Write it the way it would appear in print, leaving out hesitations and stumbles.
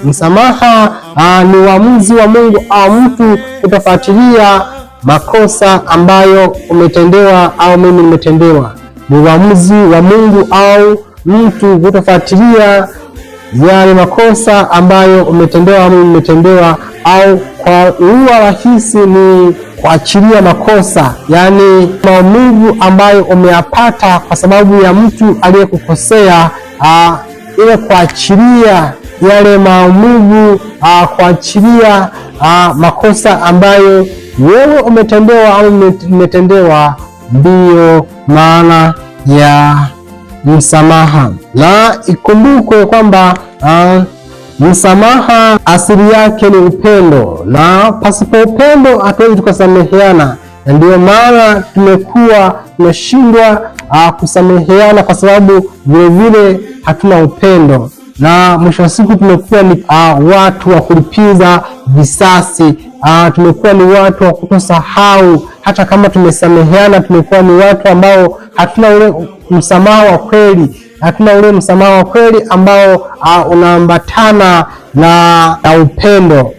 Msamaha ni uamuzi wa Mungu au mtu kutofuatilia makosa ambayo umetendewa au mimi nimetendewa. Ni uamuzi wa Mungu au mtu kutofuatilia yale makosa ambayo umetendewa au mimi nimetendewa, au kwa lugha rahisi ni kuachilia makosa, yani maumivu ambayo umeyapata kwa sababu ya mtu aliyekukosea, ile kuachilia yale maumivu, kuachilia makosa ambayo wewe umetendewa au umetendewa, ndiyo maana ya msamaha. Na ikumbukwe kwamba msamaha asili yake ni upendo, na pasipo upendo hatuwezi tukasameheana, na ndio maana tumekuwa tunashindwa kusameheana kwa sababu vilevile hatuna upendo, na mwisho wa siku tumekuwa ni watu wa kulipiza visasi. Tumekuwa ni watu wa kutosahau, hata kama tumesameheana, tumekuwa ni watu ambao hatuna ule msamaha wa kweli, hatuna ule msamaha wa kweli ambao unaambatana na upendo.